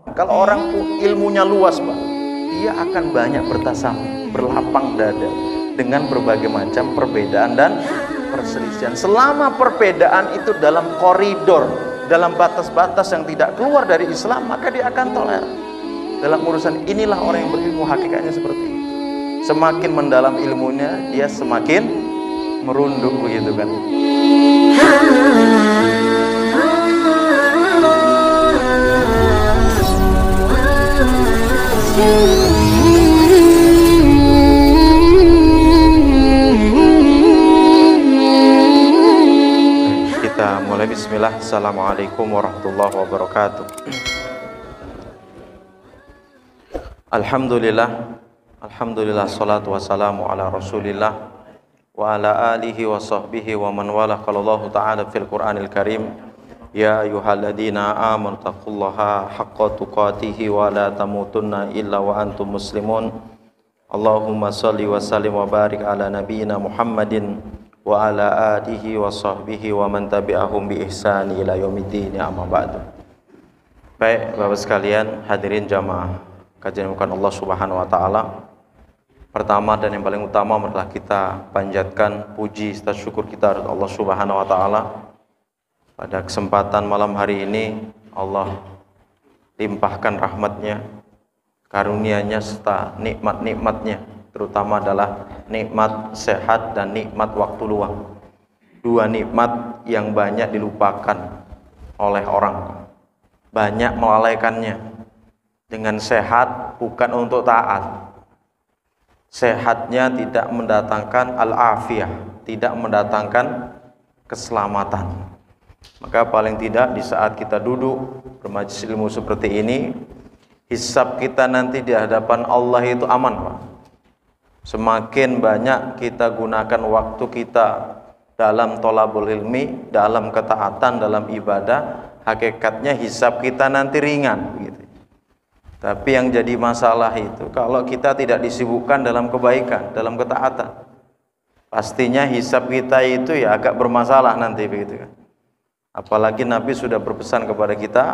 Kalau orang ilmunya luas, Pak, dia akan banyak bertasamuh, berlapang dada dengan berbagai macam perbedaan dan perselisihan. Selama perbedaan itu dalam koridor, dalam batas-batas yang tidak keluar dari Islam, maka dia akan toleran. Dalam urusan inilah orang yang berilmu hakikatnya seperti itu. Semakin mendalam ilmunya, dia semakin merunduk, begitu kan. Kita mulai. Bismillah. Assalamualaikum warahmatullahi wabarakatuh. Alhamdulillah, salatu wassalamu ala rasulillah wa ala alihi wa sahbihi wa man wala. Qala Allah ta'ala fil Qur'anil Karim, ya ayyuhalladzina amanu taqullaha haqqa tuqatih wa la tamutunna illa wa antum muslimun. Allahumma shalli wa sallim wa barik ala nabiyyina Muhammadin wa ala alihi wa sahbihi wa man tabi'ahum bi ihsani ila yaumiddin, amma ba'du. Baik, Bapak sekalian, hadirin jamaah kajian bukan Allah Subhanahu wa taala. Pertama dan yang paling utama adalah kita panjatkan puji serta syukur kita kepada Allah Subhanahu wa taala. Pada kesempatan malam hari ini Allah limpahkan rahmatnya, karunia-Nya serta nikmat-nikmatnya, terutama adalah nikmat sehat dan nikmat waktu luang. Dua nikmat yang banyak dilupakan oleh orang, banyak melalaikannya. Dengan sehat bukan untuk taat, sehatnya tidak mendatangkan al-afiyah, tidak mendatangkan keselamatan. Maka paling tidak di saat kita duduk bermajelis ilmu seperti ini, hisab kita nanti di hadapan Allah itu aman, Pak. Semakin banyak kita gunakan waktu kita dalam thalabul ilmi, dalam ketaatan, dalam ibadah, hakikatnya hisab kita nanti ringan, begitu. Tapi yang jadi masalah itu kalau kita tidak disibukkan dalam kebaikan, dalam ketaatan, pastinya hisab kita itu ya agak bermasalah nanti, begitu kan. Apalagi Nabi sudah berpesan kepada kita,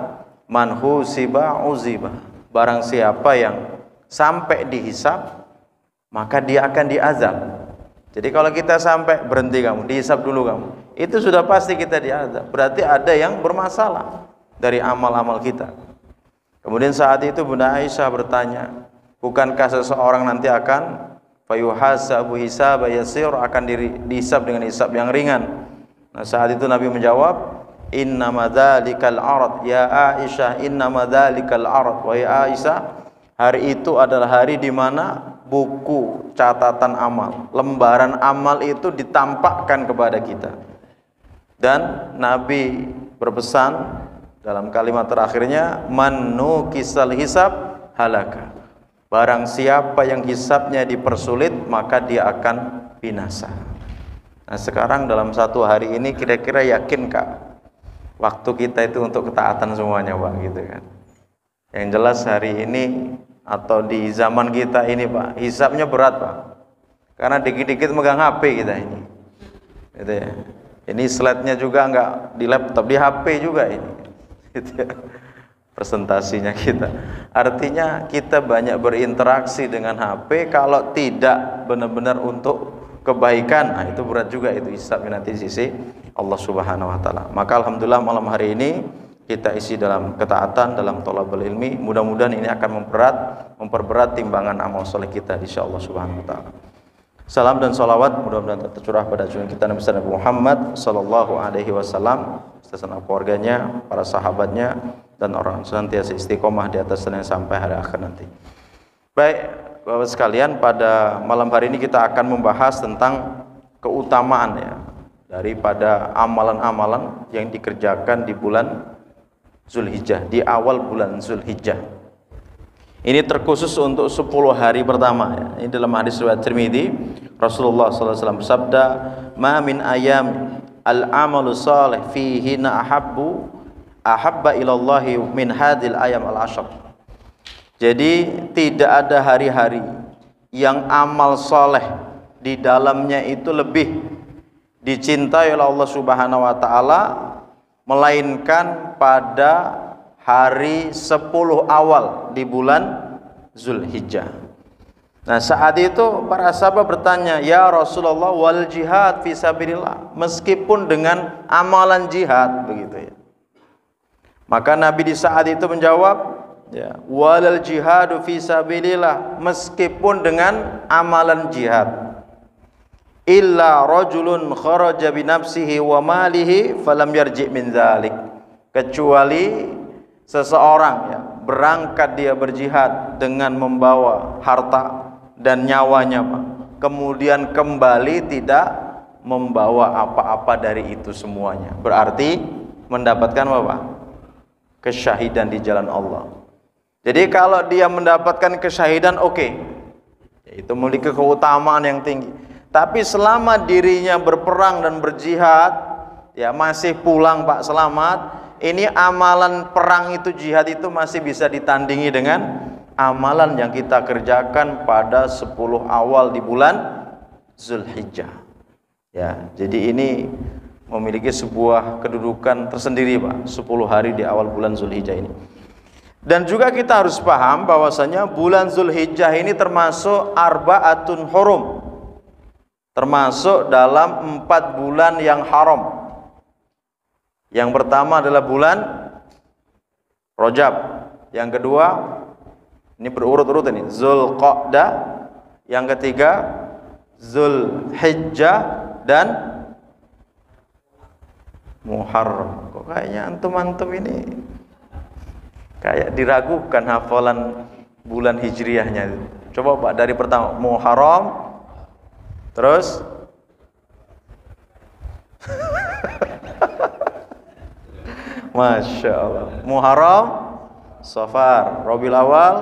man husiba uziba, barang siapa yang sampai dihisab maka dia akan diazab. Jadi kalau kita sampai berhenti, kamu dihisab dulu kamu, itu sudah pasti kita diazab. Berarti ada yang bermasalah dari amal-amal kita. Kemudian saat itu Bunda Aisyah bertanya, bukankah seseorang nanti akan fayuhasabu hisaba yasir, akan dihisab dengan hisab yang ringan? Nah, saat itu Nabi menjawab, innama dzalikal arad ya Aisyah, innama dzalikal arad, wahai Aisyah, hari itu adalah hari di mana buku catatan amal, lembaran amal itu ditampakkan kepada kita. Dan Nabi berpesan dalam kalimat terakhirnya, man nukisal hisab halaka, barang siapa yang hisabnya dipersulit maka dia akan binasa. Nah, sekarang dalam satu hari ini kira-kira yakin Kak waktu kita itu untuk ketaatan semuanya, Pak, gitu kan. Yang jelas hari ini atau di zaman kita ini, Pak, hisabnya berat, Pak, karena dikit-dikit megang HP kita ini, gitu ya. Ini slide-nya juga enggak di laptop, di HP juga ini, gitu ya, presentasinya kita. Artinya kita banyak berinteraksi dengan HP, kalau tidak benar-benar untuk kebaikan, nah itu berat juga itu hisabnya nanti di sisi Allah Subhanahu wa taala. Maka alhamdulillah malam hari ini kita isi dalam ketaatan, dalam thalabul ilmi. Mudah-mudahan ini akan memperberat timbangan amal soleh kita insyaallah Subhanahu wa taala. Salam dan salawat mudah-mudahan tercurah pada junjungan kita Nabi Muhammad sallallahu alaihi wasallam, beserta keluarganya, para sahabatnya, dan orang senantiasa istiqomah di atas jalan sampai hari akhir nanti. Baik, Bapak sekalian, pada malam hari ini kita akan membahas tentang keutamaan ya daripada amalan-amalan yang dikerjakan di bulan Zulhijjah, di awal bulan Zulhijjah. Ini terkhusus untuk 10 hari pertama ya. Ini dalam hadis riwayat Tirmidzi, Rasulullah SAW bersabda, ma min ayam al-amalu salih fihinna ahabba ilallahi min hadil ayam al-ashr. Jadi tidak ada hari-hari yang amal soleh di dalamnya itu lebih dicintai oleh Allah Subhanahu wa taala melainkan pada hari 10 awal di bulan Zulhijjah. Nah, saat itu para sahabat bertanya, "Ya Rasulullah, wal jihad fi sabilillah?" Meskipun dengan amalan jihad begitu ya. Maka Nabi di saat itu menjawab, ya, walal jihadu fi sabilillah, meskipun dengan amalan jihad. Illa rajulun kharaja bi nafsihi wa malihi falam yarji' min dzalik. Kecuali seseorang ya, berangkat dia berjihad dengan membawa harta dan nyawanya, Pak. Kemudian kembali tidak membawa apa-apa dari itu semuanya. Berarti mendapatkan apa? Kesyahidan di jalan Allah. Jadi kalau dia mendapatkan kesyahidan, oke, itu memiliki keutamaan yang tinggi. Tapi selama dirinya berperang dan berjihad, ya masih pulang, Pak, selamat. Ini amalan perang itu, jihad itu masih bisa ditandingi dengan amalan yang kita kerjakan pada 10 awal di bulan Zulhijjah. Ya, jadi ini memiliki sebuah kedudukan tersendiri, Pak, 10 hari di awal bulan Zulhijjah ini. Dan juga kita harus paham bahwasanya bulan Zulhijjah ini termasuk arba'atun hurum, termasuk dalam 4 bulan yang haram. Yang pertama adalah bulan Rajab, yang kedua ini berurut-urut ini Zulqa'dah, yang ketiga Zulhijjah, dan Muharram. Kok kayaknya antum-antum ini kayak diragukan hafalan bulan hijriahnya. Coba Pak, dari pertama Muharram, terus Masya Allah, Muharram, Safar, Rabiul Awal,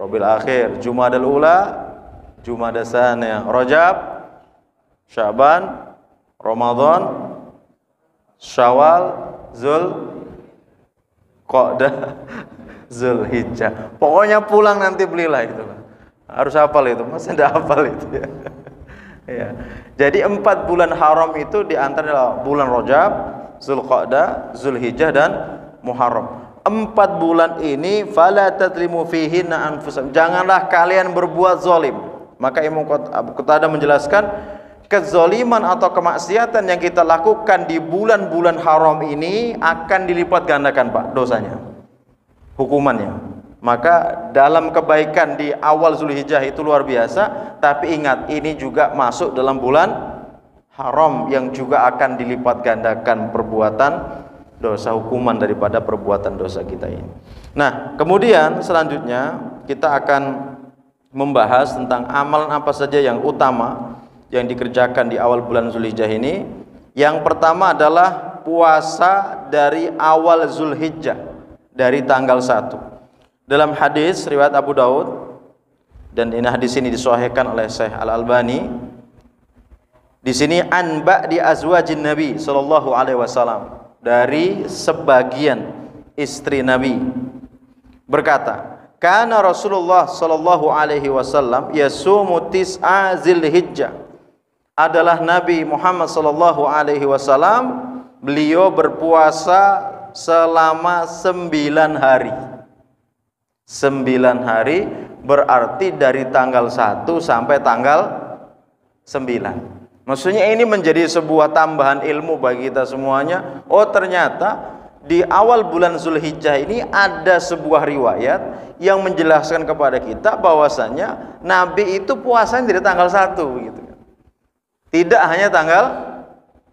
Rabiul Akhir, Jumadal Ula, Jumadah Tsaniyah, Rajab, Sya'ban, Ramadan, Syawal, Zulqa'dah, Zulhijjah. Pokoknya pulang nanti belilah itu. Harus hafal itu, masa tidak hafal itu ya. Ya. Jadi 4 bulan haram itu diantara bulan Rajab, Zulqa'dah, Zulhijjah, dan Muharram. 4 bulan ini fala tadlimu fihinna anfusakum. Janganlah kalian berbuat zalim. Maka Imam Abu Qatadah menjelaskan, kezaliman atau kemaksiatan yang kita lakukan di bulan-bulan haram ini akan dilipat gandakan, Pak, dosanya, hukumannya. Maka dalam kebaikan di awal Zulhijjah itu luar biasa, tapi ingat ini juga masuk dalam bulan haram yang juga akan dilipat gandakan perbuatan dosa, hukuman daripada perbuatan dosa kita ini. Nah, kemudian selanjutnya kita akan membahas tentang amalan apa saja yang utama yang dikerjakan di awal bulan Zulhijjah ini. Yang pertama adalah puasa dari awal Zulhijjah, dari tanggal 1. Dalam hadis riwayat Abu Daud, dan ini hadis ini disahihkan oleh Syekh Al-Albani. Di sini an ba'di azwajin Nabi sallallahu alaihi wasallam, dari sebagian istri Nabi, berkata, kana Rasulullah sallallahu alaihi wasallam yasumu tis'a Zulhijjah. Adalah Nabi Muhammad sallallahu alaihi wasallam, beliau berpuasa selama 9 hari. 9 hari berarti dari tanggal 1 sampai tanggal 9. Maksudnya ini menjadi sebuah tambahan ilmu bagi kita semuanya. Oh, ternyata di awal bulan Zulhijjah ini ada sebuah riwayat yang menjelaskan kepada kita bahwasanya Nabi itu puasanya dari tanggal 1 gitu. Tidak hanya tanggal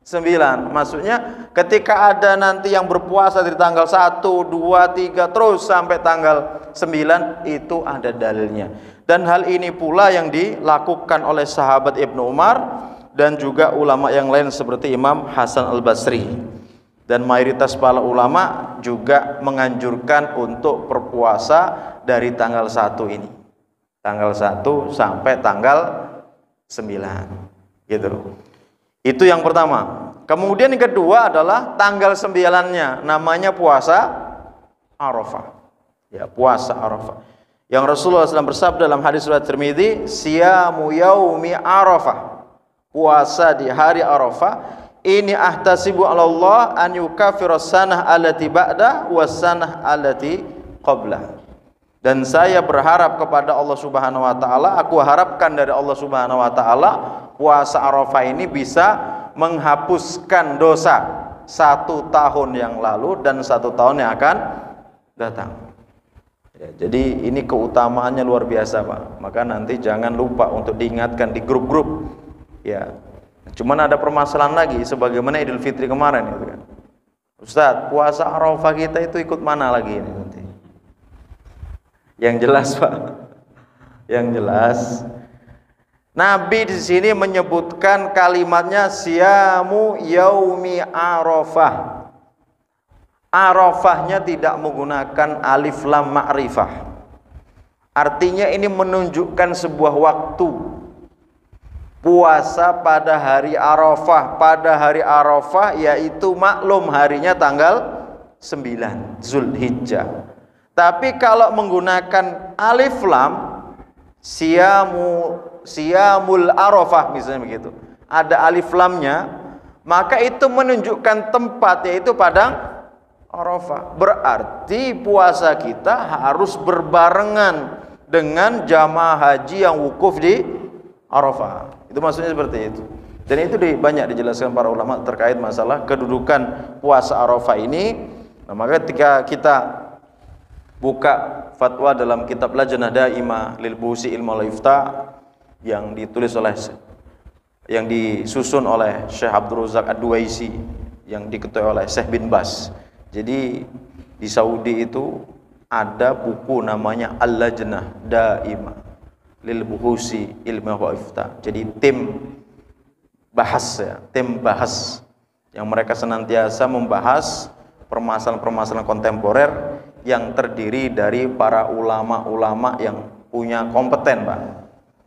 9. Maksudnya ketika ada nanti yang berpuasa dari tanggal 1, 2, 3 terus sampai tanggal 9, itu ada dalilnya. Dan hal ini pula yang dilakukan oleh sahabat Ibnu Umar dan juga ulama yang lain seperti Imam Hasan Al-Basri. Dan mayoritas para ulama juga menganjurkan untuk berpuasa dari tanggal 1 ini. Tanggal 1 sampai tanggal 9. Gitu. Itu yang pertama. Kemudian yang kedua adalah tanggal 9-nya, namanya puasa Arafah. Ya, puasa Arafah. Yang Rasulullah SAW bersabda dalam hadis riwayat Tirmidzi, siyamu yaumi Arafah. Puasa di hari Arafah ini ahtasibu 'ala Allah an yukaffira sanah allati ba'da was sanah allati qabla. Dan saya berharap kepada Allah Subhanahu wa taala, aku harapkan dari Allah Subhanahu wa taala puasa Arafah ini bisa menghapuskan dosa 1 tahun yang lalu dan 1 tahun yang akan datang. Ya, jadi ini keutamaannya luar biasa, Pak. Maka nanti jangan lupa untuk diingatkan di grup-grup. Ya. Cuman ada permasalahan lagi sebagaimana Idul Fitri kemarin gitu kan. Ustadz, puasa Arafah kita itu ikut mana lagi ini nanti? Yang jelas, Pak. Yang jelas Nabi di sini menyebutkan kalimatnya siyamu yaumi Arafah. Arafahnya tidak menggunakan alif lam ma'rifah. Artinya ini menunjukkan sebuah waktu. Puasa pada hari Arafah. Pada hari Arafah yaitu maklum harinya tanggal 9 Zulhijjah. Tapi kalau menggunakan alif lam, siyamul Arafah misalnya begitu, ada alif lamnya, maka itu menunjukkan tempat yaitu padang Arafah. Berarti puasa kita harus berbarengan dengan jamaah haji yang wukuf di Arafah. Itu maksudnya seperti itu. Dan itu banyak dijelaskan para ulama terkait masalah kedudukan puasa Arafah ini. Nah, maka ketika kita buka fatwa dalam kitab Lajnah Daimah lil Buhusi Ilmu Ifta yang disusun oleh Syekh Abdul Razak Ad-Duwaisi, yang diketuai oleh Syekh bin Bas. Jadi di Saudi itu ada buku namanya Al-Lajnah Daimah lil Buhusi Ilmu Ifta. Jadi tim bahas yang mereka senantiasa membahas permasalahan-permasalahan kontemporer yang terdiri dari para ulama-ulama yang punya kompeten, Pak.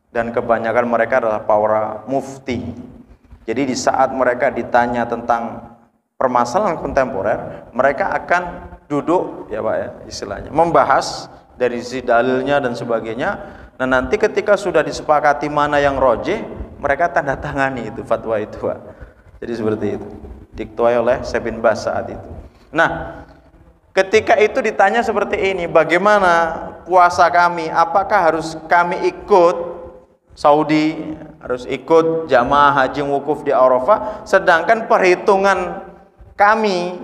Dan kebanyakan mereka adalah para mufti. Jadi di saat mereka ditanya tentang permasalahan kontemporer, mereka akan duduk, ya Pak ya, istilahnya membahas dari sisi dalilnya dan sebagainya. Nah, nanti ketika sudah disepakati mana yang rojih, mereka tanda tangani itu fatwa itu, Pak. Jadi seperti itu, diketuai oleh Syekh bin Bas saat itu. Nah, ketika itu ditanya seperti ini, bagaimana puasa kami? Apakah harus kami ikut Saudi, harus ikut jamaah haji wukuf di Arafah, sedangkan perhitungan kami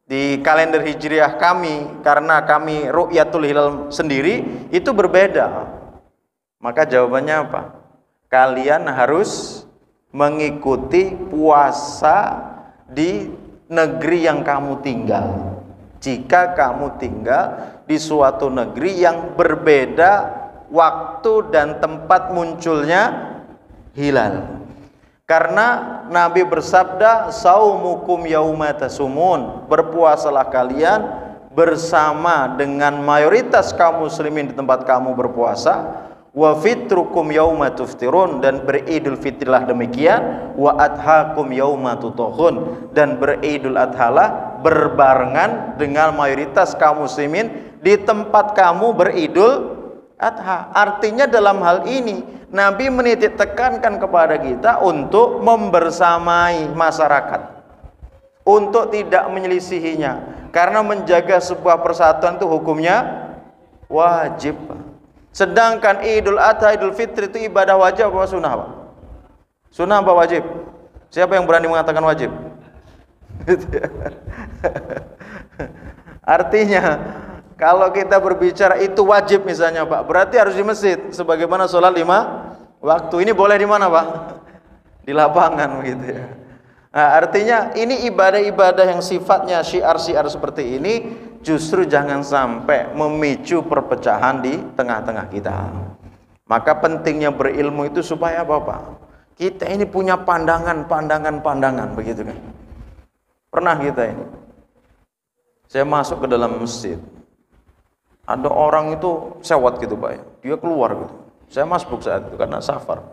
di kalender hijriah kami, karena kami ru'yatul hilal sendiri, itu berbeda. Maka jawabannya apa? Kalian harus mengikuti puasa di negeri yang kamu tinggal. Jika kamu tinggal di suatu negeri yang berbeda waktu dan tempat munculnya hilal. Karena Nabi bersabda, saumukum yauma tasumun, berpuasalah kalian bersama dengan mayoritas kaum muslimin di tempat kamu berpuasa, wa fitrukum yauma tuftirun, dan beridul fitrilah demikian, wa adhakum yauma tutohun, dan beridul adhalah berbarengan dengan mayoritas kaum muslimin di tempat kamu beridul adha. Artinya dalam hal ini Nabi menitik tekankan kepada kita untuk membersamai masyarakat, untuk tidak menyelisihinya, karena menjaga sebuah persatuan itu hukumnya wajib. Sedangkan Idul Adha, Idul Fitri itu ibadah wajib apa sunnah, Pak? Sunnah apa wajib? Siapa yang berani mengatakan wajib? Artinya kalau kita berbicara itu wajib misalnya, Pak, berarti harus di masjid sebagaimana sholat 5 waktu. Ini boleh di mana, Pak? Di lapangan begitu ya. Nah, artinya ini ibadah-ibadah yang sifatnya syiar-syiar seperti ini justru jangan sampai memicu perpecahan di tengah-tengah kita. Maka pentingnya berilmu itu supaya apa, Pak? Kita ini punya pandangan begitu kan. Pernah kita ini, saya masuk ke dalam masjid, ada orang itu sewot gitu, Pak ya. Dia keluar gitu. Saya masbuk saat itu karena safar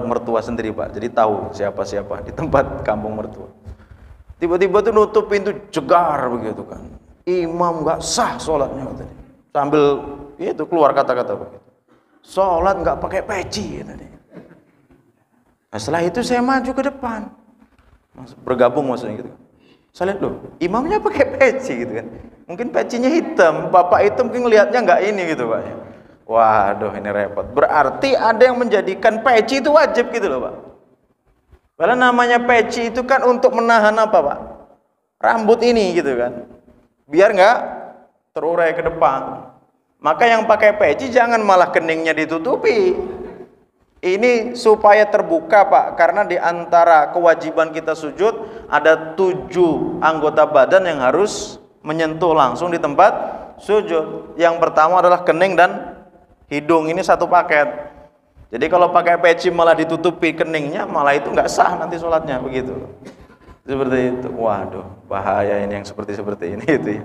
mertua sendiri, Pak. Jadi tahu siapa-siapa di tempat kampung mertua. Tiba-tiba tuh nutup pintu jegar begitu kan. Imam nggak sah sholatnya tadi. Sambil itu keluar kata-kata begitu. Sholat nggak pakai peci tadi. Nah, setelah itu saya maju ke depan. bergabung maksudnya gitu. Saya lihat loh, imamnya pakai peci gitu kan. Mungkin pecinya hitam, bapak itu mungkin ngelihatnya nggak ini gitu Pak. Waduh ini repot. Berarti ada yang menjadikan peci itu wajib gitu loh Pak. Padahal namanya peci itu kan untuk menahan apa Pak? Rambut ini gitu kan. Biar nggak terurai ke depan. Maka yang pakai peci jangan malah keningnya ditutupi. Ini supaya terbuka Pak, karena di antara kewajiban kita sujud ada 7 anggota badan yang harus menyentuh langsung di tempat sujud. Yang pertama adalah kening dan hidung, ini satu paket. Jadi kalau pakai peci malah ditutupi keningnya, malah itu nggak sah nanti sholatnya begitu. Seperti itu. Waduh, bahaya ini yang seperti ini itu ya.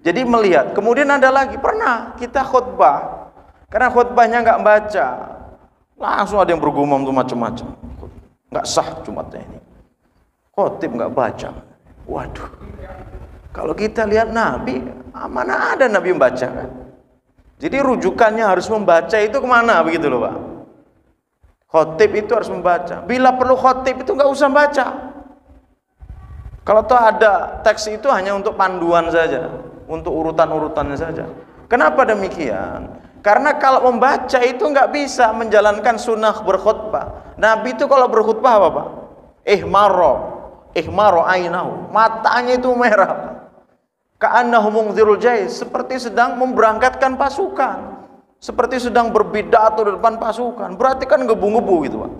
Jadi melihat, kemudian ada lagi, pernah kita khutbah, karena khutbahnya nggak baca, langsung ada yang bergumam tuh macam-macam. Nggak sah Jumatnya ini. Khotib nggak baca. Waduh. Kalau kita lihat Nabi, mana ada Nabi membaca kan? Jadi rujukannya harus membaca itu kemana begitu loh Pak? Khotib itu harus membaca. Bila perlu khotib itu nggak usah baca. Kalau toh ada teks itu hanya untuk panduan saja, untuk urutan-urutannya saja. Kenapa demikian? Karena kalau membaca itu nggak bisa menjalankan sunnah berkhutbah. Nabi itu kalau berkhutbah apa Pak? Ihmaro ainahu, matanya itu merah. Ka'annahu mungzirul jaysh, seperti sedang memberangkatkan pasukan, seperti sedang berpidato di depan pasukan. Berarti kan gebu-gebu gitu Pak.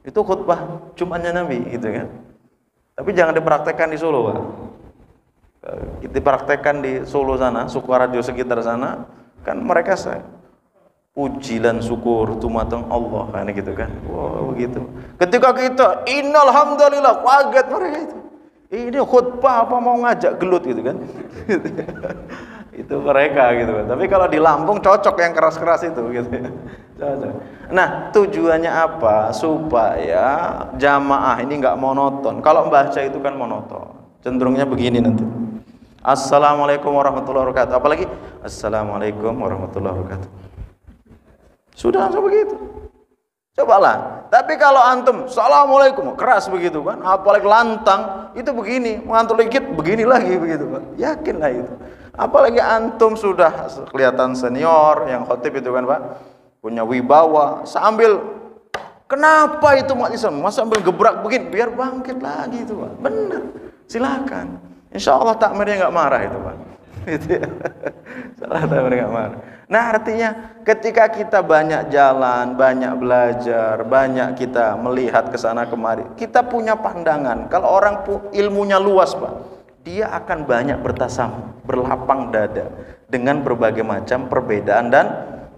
Itu khutbah Jumatnya Nabi gitu kan. Tapi jangan dipraktekkan di Solo Pak. Dipraktekkan di Solo sana, Sukoharjo sekitar sana, kan mereka puji dan syukur tumateng Allah kan gitu kan. Wow begitu. Ketika kita innal hamdalillah, kaget mereka itu. Ini khutbah apa mau ngajak gelut gitu kan. Itu mereka gitu kan. Tapi kalau di Lampung cocok yang keras-keras itu gitu. Cocok. Nah, tujuannya apa? Supaya jamaah ini enggak monoton. Kalau membaca itu kan monoton. Cenderungnya begini nanti. Assalamualaikum warahmatullahi wabarakatuh. Apalagi Assalamualaikum warahmatullahi wabarakatuh. Sudah langsung begitu. Cobalah. Tapi kalau antum Assalamualaikum keras begitu kan, apalagi lantang, itu begini, ngantuk dikit begini lagi begitu kan. Yakinlah itu. Apalagi antum sudah kelihatan senior yang khotib itu kan Pak, punya wibawa, sambil kenapa itu umat Islam masa sambil gebrak begini biar bangkit lagi itu Pak. Benar. Silakan. Insya Allah takmirnya nggak marah itu Pak. Salah takmir nggak marah. Nah artinya ketika kita banyak jalan, banyak belajar, banyak kita melihat ke sana kemari, kita punya pandangan. Kalau orang ilmunya luas Pak, dia akan banyak bertasam, berlapang dada dengan berbagai macam perbedaan dan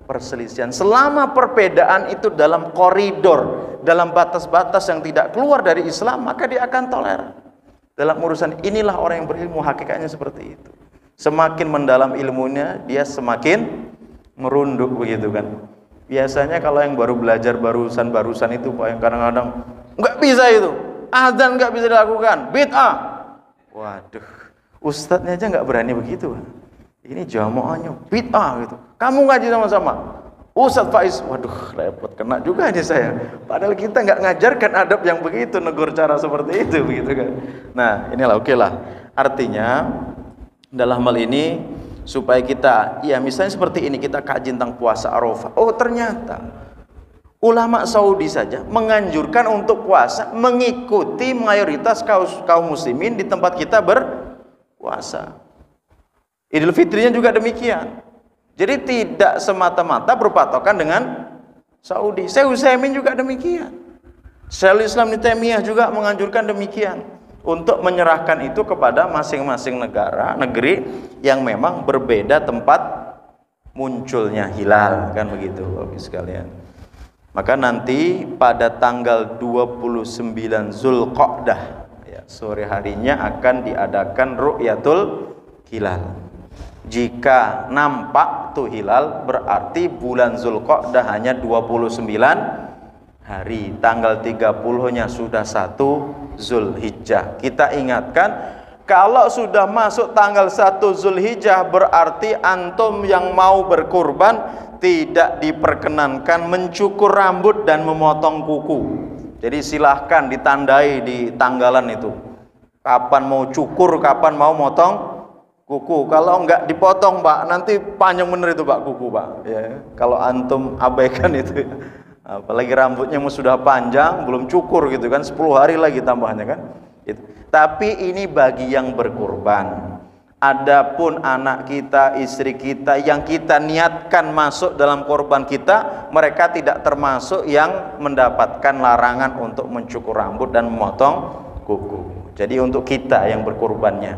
perselisihan. Selama perbedaan itu dalam koridor, dalam batas-batas yang tidak keluar dari Islam, maka dia akan toleran. Dalam urusan inilah orang yang berilmu, hakikatnya seperti itu. Semakin mendalam ilmunya, dia semakin merunduk begitu kan. Biasanya kalau yang baru belajar barusan itu Pak, yang kadang-kadang nggak bisa itu, azan nggak bisa dilakukan, bid'ah. Waduh, ustadznya aja nggak berani begitu Pak. Ini jamaahnya bid'ah gitu. Kamu ngaji sama-sama, Ustadz Faiz, waduh repot, kena juga nih saya. Padahal kita nggak ngajarkan adab yang begitu, negur cara seperti itu begitu kan. Nah inilah oke lah. Artinya dalam hal ini supaya kita, ya misalnya seperti ini, kita kaji tentang puasa Arafah. Oh ternyata ulama Saudi saja menganjurkan untuk puasa mengikuti mayoritas kaum muslimin di tempat kita berpuasa. Idul Fitrinya juga demikian. Jadi tidak semata-mata berpatokan dengan Saudi. Syekh Utsaimin juga demikian. Syekhul Islam Ibnu Taimiyah juga menganjurkan demikian, untuk menyerahkan itu kepada masing-masing negeri yang memang berbeda tempat munculnya hilal kan begitu Bapak sekalian. Maka nanti pada tanggal 29 Zulqa'dah ya, sore harinya akan diadakan ru'yatul hilal. Jika nampak tuh hilal berarti bulan Zulqa'dah hanya 29 hari. Tanggal 30-nya sudah 1 Zulhijjah. Kita ingatkan, kalau sudah masuk tanggal 1 Zulhijjah berarti antum yang mau berkurban tidak diperkenankan mencukur rambut dan memotong kuku. Jadi silahkan ditandai di tanggalan itu. Kapan mau cukur, kapan mau motong kuku. Kalau enggak dipotong, Pak, nanti panjang bener itu, Pak, kuku, Pak. Ya, kalau antum abaikan itu, apalagi rambutnya sudah panjang, belum cukur gitu kan, 10 hari lagi tambahnya kan. Gitu. Tapi ini bagi yang berkurban. Adapun anak kita, istri kita yang kita niatkan masuk dalam korban kita, mereka tidak termasuk yang mendapatkan larangan untuk mencukur rambut dan memotong kuku. Jadi untuk kita yang berkorbannya,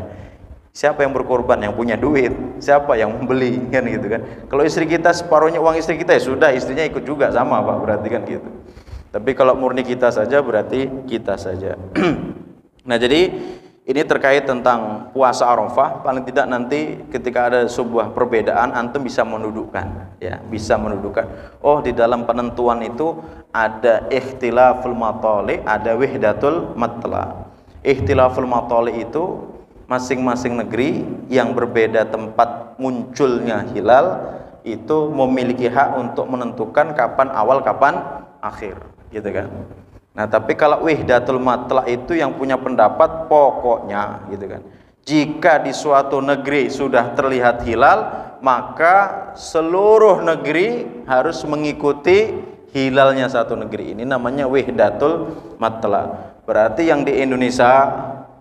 siapa yang berkorban? Yang punya duit, siapa yang membeli, kan gitu kan. Kalau istri kita separuhnya uang istri kita, ya sudah, istrinya ikut juga sama, Pak, berarti kan gitu. Tapi kalau murni kita saja, berarti kita saja. Nah, jadi ini terkait tentang puasa Arafah. Paling tidak nanti ketika ada sebuah perbedaan, antum bisa menundukkan, ya, bisa menundukkan. Oh, di dalam penentuan itu ada ikhtilaful matali, ada wahdatul matla. Ikhtilaful matali itu masing-masing negeri yang berbeda tempat munculnya hilal itu memiliki hak untuk menentukan kapan awal kapan akhir, gitu kan. Nah, tapi kalau wahdatul matla itu yang punya pendapat pokoknya, gitu kan. Jika di suatu negeri sudah terlihat hilal, maka seluruh negeri harus mengikuti hilalnya satu negeri. Ini namanya wahdatul matla. Berarti yang di Indonesia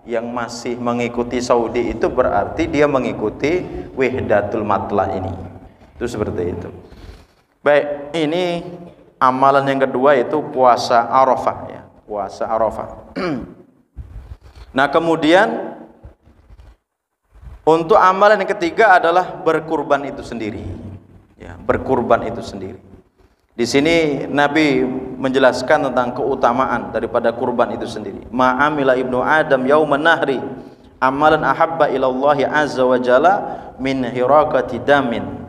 yang masih mengikuti Saudi itu berarti dia mengikuti wahdatul matla ini. Itu seperti itu. Baik, ini amalan yang kedua itu puasa Arafah, ya, puasa Arafah. Nah, kemudian untuk amalan yang ketiga adalah berkurban itu sendiri, ya, berkurban itu sendiri. Di sini Nabi menjelaskan tentang keutamaan daripada kurban itu sendiri. Ma'amila ibnu Adam yauman nahri amalan ahabba ilallahi azza wa jalla min hirakati damin.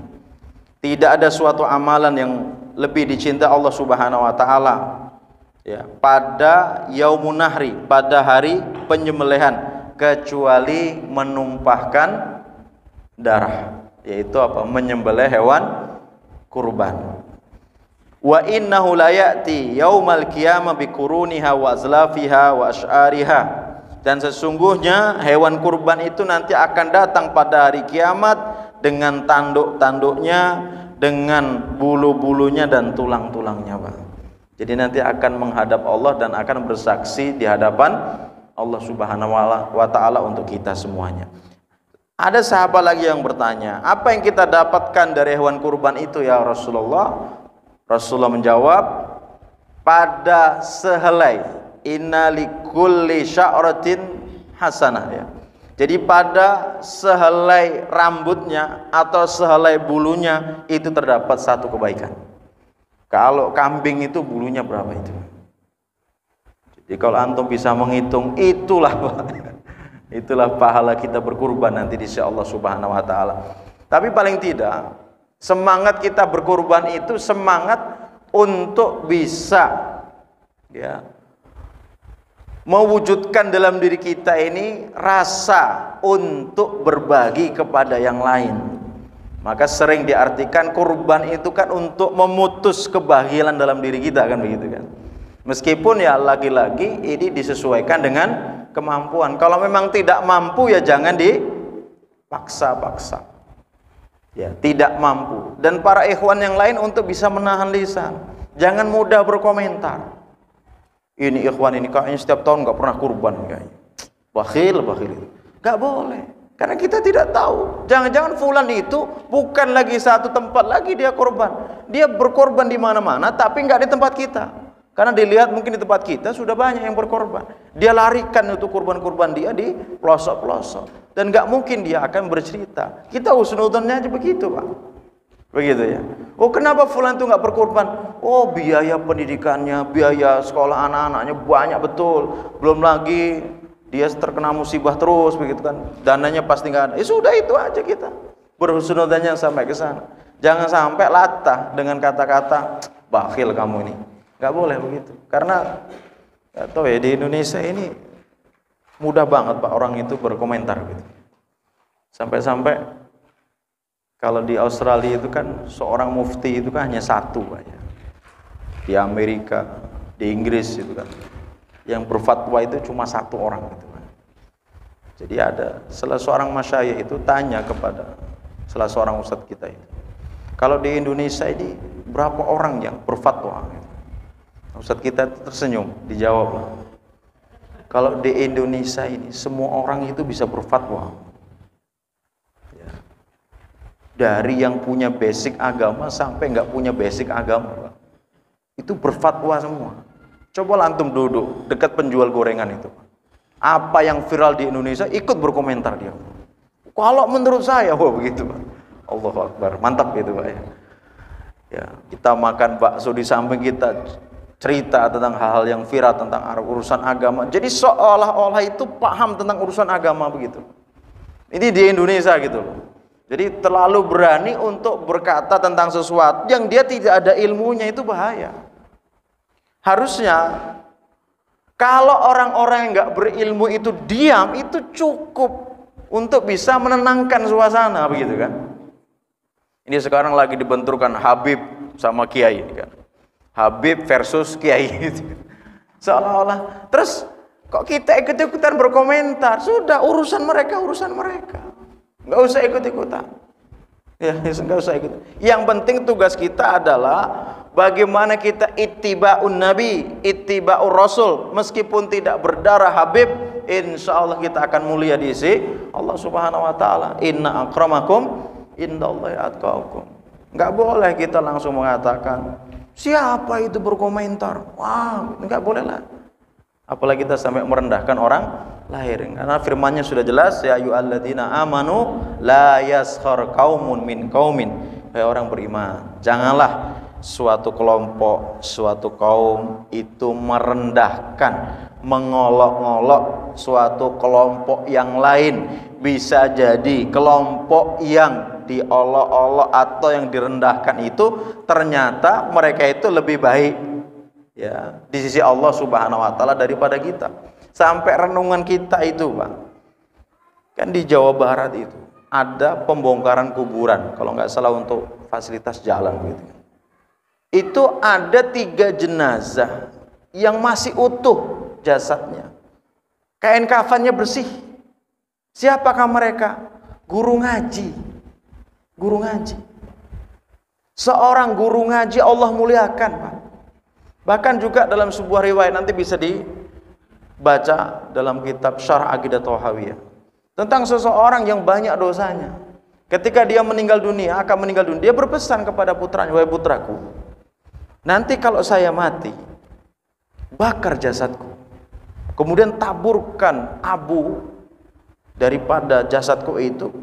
Tidak ada suatu amalan yang lebih dicinta Allah Subhanahu wa taala, ya, pada yaumun nahri, pada hari penyembelihan, kecuali menumpahkan darah, yaitu apa? Menyembelih hewan kurban. Wa innahu la ya'ti yaumal qiyamah biquruniha wa azlafiha wa asy'ariha. Dan sesungguhnya hewan kurban itu nanti akan datang pada hari kiamat dengan tanduk-tanduknya, dengan bulu-bulunya dan tulang-tulangnya, Pak. Jadi nanti akan menghadap Allah dan akan bersaksi di hadapan Allah Subhanahu wa taala untuk kita semuanya. Ada sahabat lagi yang bertanya, apa yang kita dapatkan dari hewan kurban itu ya Rasulullah? Rasulullah menjawab, pada sehelai, inna likulli sya'ratin hasanah, ya. Jadi pada sehelai rambutnya atau sehelai bulunya itu terdapat satu kebaikan. Kalau kambing itu bulunya berapa itu? Jadi kalau antum bisa menghitung, itulah itulah pahala kita berkurban nanti di sisi Allah Subhanahu wa taala. Tapi paling tidak semangat kita berkurban itu semangat untuk bisa, ya, mewujudkan dalam diri kita ini rasa untuk berbagi kepada yang lain. Maka sering diartikan kurban itu kan untuk memutus kebahagiaan dalam diri kita, kan begitu kan. Meskipun ya lagi-lagi ini disesuaikan dengan kemampuan. Kalau memang tidak mampu ya jangan dipaksa-paksa. Ya, tidak mampu. Dan para ikhwan yang lain untuk bisa menahan lisan. Jangan mudah berkomentar. Ini ikhwan ini kayaknya setiap tahun nggak pernah kurban kayaknya. Bakhil itu. Nggak boleh. Karena kita tidak tahu. Jangan-jangan fulan itu bukan lagi satu tempat lagi dia korban. Dia berkorban di mana-mana tapi nggak di tempat kita. Karena dilihat mungkin di tempat kita sudah banyak yang berkorban. Dia larikan itu kurban-kurban dia di pelosok-pelosok. Dan nggak mungkin dia akan bercerita. Kita husnudonnya aja begitu, Pak. Begitu ya. Oh, kenapa fulan itu nggak berkorban? Oh, biaya pendidikannya, biaya sekolah anak-anaknya banyak betul. Belum lagi dia terkena musibah terus, begitu kan. Dananya pasti nggak ada. Ya sudah, itu aja kita berhusnudonnya sampai ke sana. Jangan sampai latah dengan kata-kata bakhil kamu ini. Nggak boleh begitu. Karena nggak tahu ya, di Indonesia ini mudah banget Pak orang itu berkomentar gitu. Sampai-sampai kalau di Australia itu kan seorang mufti itu kan hanya satu Pak ya. Di Amerika, di Inggris itu kan yang berfatwa itu cuma satu orang gitu kan. Jadi ada salah seorang masyayikh itu tanya kepada salah seorang ustadz kita itu, kalau di Indonesia ini berapa orang yang berfatwa? Ustadz kita tersenyum, dijawab, kalau di Indonesia ini semua orang itu bisa berfatwa, ya. Dari yang punya basic agama sampai nggak punya basic agama, itu berfatwa semua. Coba antum duduk dekat penjual gorengan itu, apa yang viral di Indonesia ikut berkomentar dia. Kalau menurut saya, wah begitu Pak. Allahu Akbar, mantap gitu Pak ya. Ya, kita makan bakso di samping kita cerita tentang hal-hal yang viral tentang urusan agama. Jadi seolah-olah itu paham tentang urusan agama begitu. Ini di Indonesia gitu loh. Jadi terlalu berani untuk berkata tentang sesuatu yang dia tidak ada ilmunya, itu bahaya. Harusnya kalau orang-orang yang nggak berilmu itu diam, itu cukup untuk bisa menenangkan suasana begitu kan. Ini sekarang lagi dibenturkan Habib sama Kiai kan. Habib versus Kiai. Seolah-olah. Terus kok kita ikut-ikutan berkomentar? Sudah, urusan mereka. Nggak usah ikut-ikutan. Ya, nggak usah ikut. Yang penting tugas kita adalah bagaimana kita ittiba'un nabi, ittiba'ur rasul. Meskipun tidak berdarah Habib, insya Allah kita akan mulia di sisi Allah Subhanahu wa taala. Inna akramakum indallahi atqakum. Enggak boleh kita langsung mengatakan siapa itu berkomentar. Wah, enggak boleh lah. Apalagi kita sampai merendahkan orang lain. Karena firman-Nya sudah jelas, ya ayyuhalladzina amanu la yaskhar qaumun min qaumin. Hai orang beriman, janganlah suatu kelompok, suatu kaum itu merendahkan, mengolok-olok suatu kelompok yang lain. Bisa jadi kelompok yang diolok-olok atau yang direndahkan itu ternyata mereka itu lebih baik ya di sisi Allah Subhanahu wa taala daripada kita. Sampai renungan kita itu Pak, kan di Jawa Barat itu ada pembongkaran kuburan kalau nggak salah untuk fasilitas jalan gitu. Itu ada 3 jenazah yang masih utuh jasadnya, kain kafannya bersih. Siapakah mereka? Guru ngaji. Seorang guru ngaji Allah muliakan Pak. Bahkan juga dalam sebuah riwayat, nanti bisa dibaca dalam kitab Syarh Aqidah Thahawiyah, tentang seseorang yang banyak dosanya. Ketika dia akan meninggal dunia, dia berpesan kepada putranya, wahai putraku, nanti kalau saya mati, bakar jasadku, kemudian taburkan abu daripada jasadku itu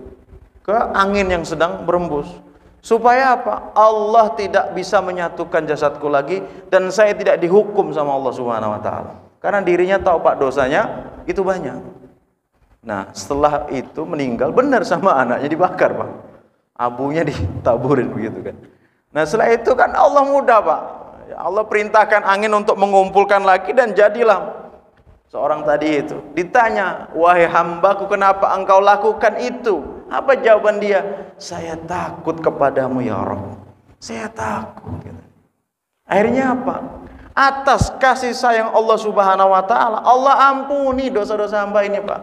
ke angin yang sedang berembus. Supaya apa? Allah tidak bisa menyatukan jasadku lagi dan saya tidak dihukum sama Allah Subhanahu wa taala. Karena dirinya tahu Pak dosanya itu banyak. Nah, setelah itu meninggal, benar sama anaknya dibakar Pak. Abunya ditaburin begitu kan. Nah, setelah itu kan Allah mudah Pak. Allah perintahkan angin untuk mengumpulkan lagi dan jadilah seorang tadi itu. Ditanya, wahai hambaku, kenapa engkau lakukan itu? Apa jawaban dia? Saya takut kepadamu ya Rabb. Saya takut. Akhirnya apa? Atas kasih sayang Allah Subhanahu wa taala, Allah ampuni dosa-dosa hamba ini Pak.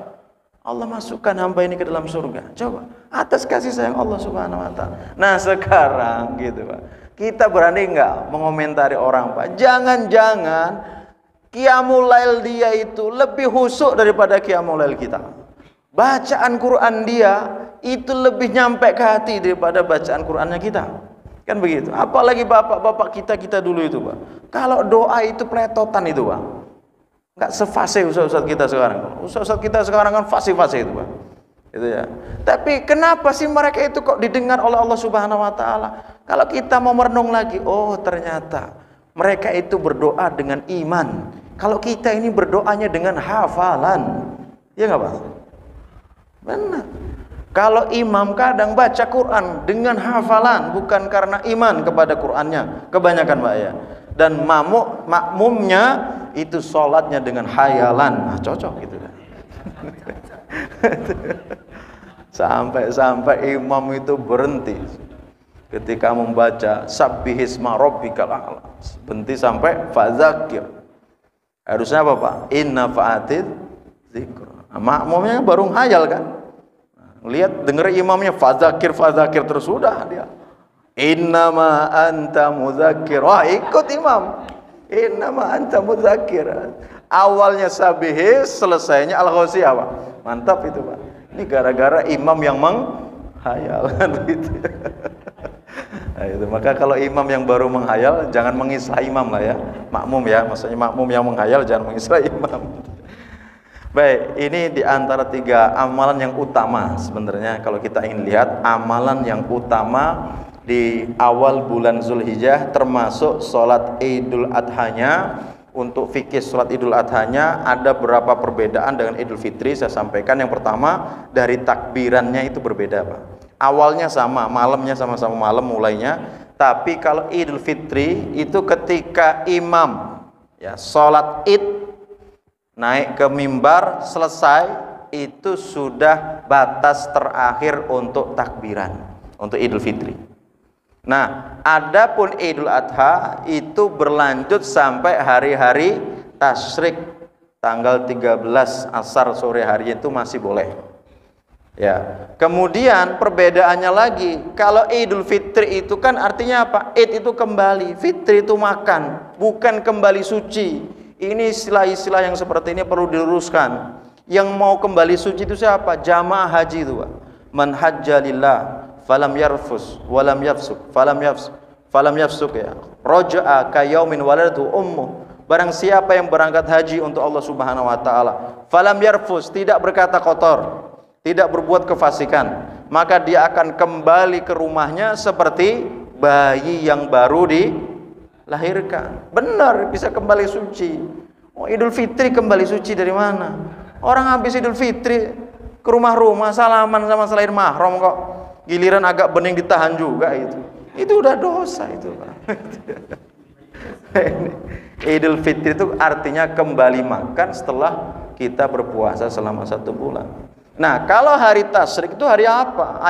Allah masukkan hamba ini ke dalam surga. Coba, atas kasih sayang Allah Subhanahu wa taala. Nah, sekarang gitu Pak, kita berani enggak mengomentari orang Pak? Jangan-jangan qiyamul lail dia itu lebih husuk daripada qiyamul lail kita. Bacaan Quran dia itu lebih nyampe ke hati daripada bacaan Qurannya kita. Kan begitu. Apalagi bapak-bapak kita dulu itu Pak. Kalau doa itu peletotan itu Pak. Enggak sefase ustaz-ustaz kita sekarang. Ustaz-ustaz kita sekarang kan fase-fase itu Pak. Itu ya. Tapi kenapa sih mereka itu kok didengar oleh Allah Subhanahu wa taala? Kalau kita mau merenung lagi, oh ternyata mereka itu berdoa dengan iman. Kalau kita ini berdoanya dengan hafalan. Ya enggak Pak? Benar. Kalau imam kadang baca Quran dengan hafalan, bukan karena iman kepada Qurannya, kebanyakan Pak ya. Dan makmumnya itu sholatnya dengan hayalan. Nah, cocok gitu kan. Sampai imam itu berhenti ketika membaca sabbihisma rabbikal a'la. Berhenti sampai fadzakir. Harusnya apa Pak? Inna fa'atid dzikr. Nah, makmumnya baru ngayal kan. Lihat, denger imamnya fadzakir terus sudah dia. Innama anta mudzakir. Wah, ikut imam. Innama anta mudzakir. Awalnya sabihis, selesainya al-ghasiyah, Pak. Mantap itu, Pak. Ini gara-gara imam yang menghayal gitu. Nah, itu. Maka kalau imam yang baru menghayal, jangan mengislah imam lah ya. Makmum ya, maksudnya makmum yang menghayal jangan mengislah imam. Baik, ini di antara 3 amalan yang utama sebenarnya kalau kita ingin lihat amalan yang utama di awal bulan Zulhijjah, termasuk sholat Idul Adhanya. Untuk fikih sholat Idul Adhanya ada beberapa perbedaan dengan Idul Fitri. Saya sampaikan yang pertama, dari takbirannya itu berbeda, Pak. Awalnya sama, malamnya sama-sama malam mulainya. Tapi kalau Idul Fitri itu ketika imam ya sholat Id naik ke mimbar selesai, itu sudah batas terakhir untuk takbiran untuk Idul Fitri. Nah, adapun Idul Adha itu berlanjut sampai hari-hari tasyrik, tanggal 13 asar sore hari itu masih boleh. Ya. Kemudian perbedaannya lagi, kalau Idul Fitri itu kan artinya apa? Id itu kembali, Fitri itu makan, bukan kembali suci. Ini istilah-istilah yang seperti ini perlu diluruskan. Yang mau kembali suci itu siapa? Jamaah haji itu, Pak. Man hajja lillah falam yarfus walam yafsuk falam yafsuk ya raja'a ka yaumin waladatu ummu. Barang siapa yang berangkat haji untuk Allah Subhanahu wa taala, falam yarfus, tidak berkata kotor, tidak berbuat kefasikan, maka dia akan kembali ke rumahnya seperti bayi yang baru dilahirkan. Benar, bisa kembali suci. Oh, Idul Fitri kembali suci dari mana? Orang habis Idul Fitri ke rumah-rumah salaman sama selain mahram kok. Giliran agak bening ditahan juga itu udah dosa itu, Pak. Idul Fitri itu artinya kembali makan setelah kita berpuasa selama 1 bulan. Nah, kalau hari tasyrik itu hari apa?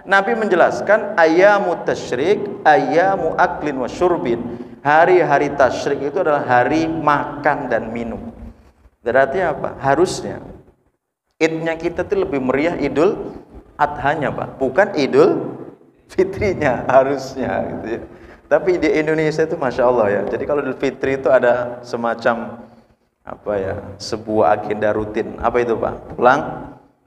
Nabi menjelaskan ayamu tasyrik ayamu aklin wa syurbin. Hari-hari tasyrik itu adalah hari makan dan minum. Berarti apa? Harusnya Idnya kita itu lebih meriah Idul Adhanya, Pak, bukan Idul Fitrinya harusnya gitu ya. Tapi di Indonesia itu Masya Allah ya. Jadi kalau Idul Fitri itu ada semacam apa ya, sebuah agenda rutin. Apa itu, Pak? Pulang